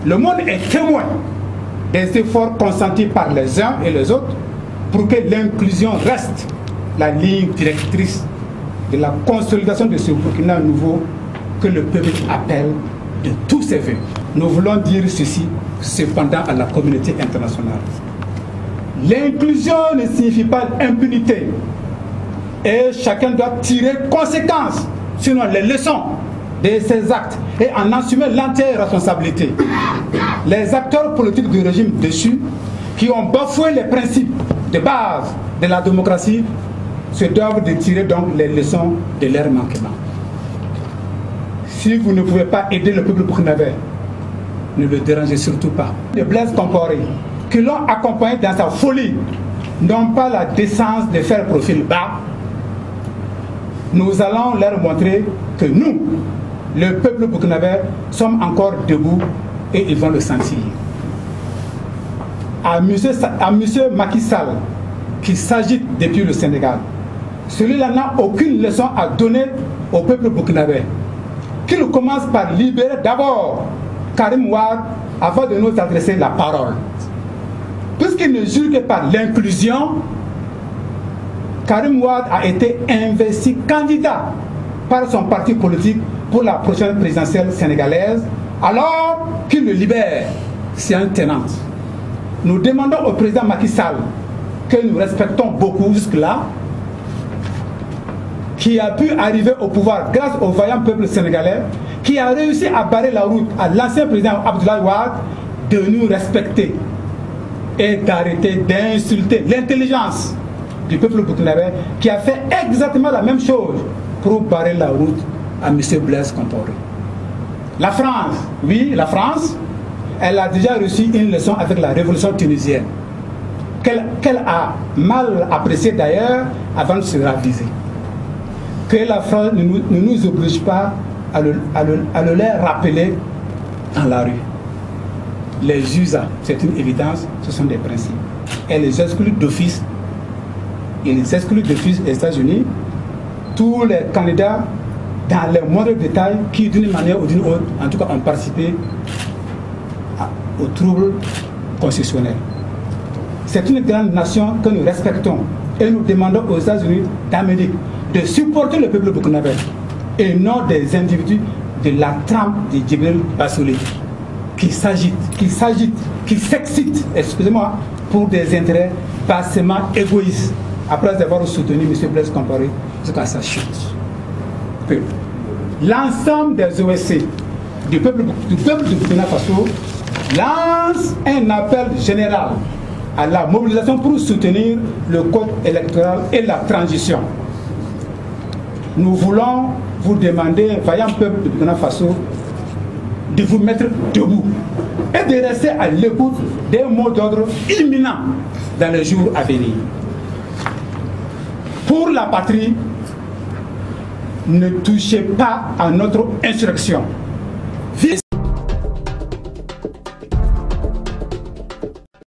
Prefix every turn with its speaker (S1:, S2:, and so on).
S1: Le monde est témoin des efforts consentis par les uns et les autres pour que l'inclusion reste la ligne directrice de la consolidation de ce Burkina nouveau que le peuple appelle de tous ses vœux. Nous voulons dire ceci cependant à la communauté internationale. L'inclusion ne signifie pas impunité et chacun doit tirer conséquences, sinon les leçons de ses actes et en assumer l'entière responsabilité. Les acteurs politiques du régime déchu qui ont bafoué les principes de base de la démocratie se doivent de tirer donc les leçons de leurs manquements. Si vous ne pouvez pas aider le peuple burkinabé, ne le dérangez surtout pas. Les Blaise Compaoré, qui l'ont accompagné dans sa folie, n'ont pas la décence de faire profil bas. Nous allons leur montrer que nous, le peuple burkinabé, sommes encore debout et ils vont le sentir. À monsieur Macky Sall, qui s'agite depuis le Sénégal, celui-là n'a aucune leçon à donner au peuple burkinabé. Qu'il commence par libérer d'abord Karim Wade avant de nous adresser la parole. Puisqu'il ne jure que par l'inclusion, Karim Wade a été investi candidat par son parti politique pour la prochaine présidentielle sénégalaise, alors qu'il le libère, c'est un tenant. Nous demandons au président Macky Sall, que nous respectons beaucoup jusque-là, qui a pu arriver au pouvoir grâce au vaillant peuple sénégalais, qui a réussi à barrer la route à l'ancien président Abdoulaye Wade, de nous respecter et d'arrêter d'insulter l'intelligence du peuple burkinabé qui a fait exactement la même chose pour barrer la route à M. Blaise Compaoré. La France, oui, la France, elle a déjà reçu une leçon avec la révolution tunisienne, qu'elle a mal appréciée d'ailleurs avant de se raviser. Que la France ne nous oblige pas à le leur rappeler dans la rue. Les USA, c'est une évidence, ce sont des principes. Et les exclut d'office, les États-Unis, tous les candidats dans les moindres détails qui d'une manière ou d'une autre, en tout cas, ont participé aux troubles constitutionnels. C'est une grande nation que nous respectons et nous demandons aux États-Unis d'Amérique de supporter le peuple burkinabé et non des individus de la trempe de Djibril Bassouli qui s'excitent, excusez-moi, pour des intérêts bassement égoïstes après avoir soutenu M. Blaise Compaoré jusqu'à sa chute. L'ensemble des OSC du peuple du Burkina Faso lance un appel général à la mobilisation pour soutenir le code électoral et la transition. Nous voulons vous demander, vaillant peuple du Burkina Faso, de vous mettre debout et de rester à l'écoute des mots d'ordre imminents dans les jours à venir. Pour la patrie, ne touchez pas à notre insurrection.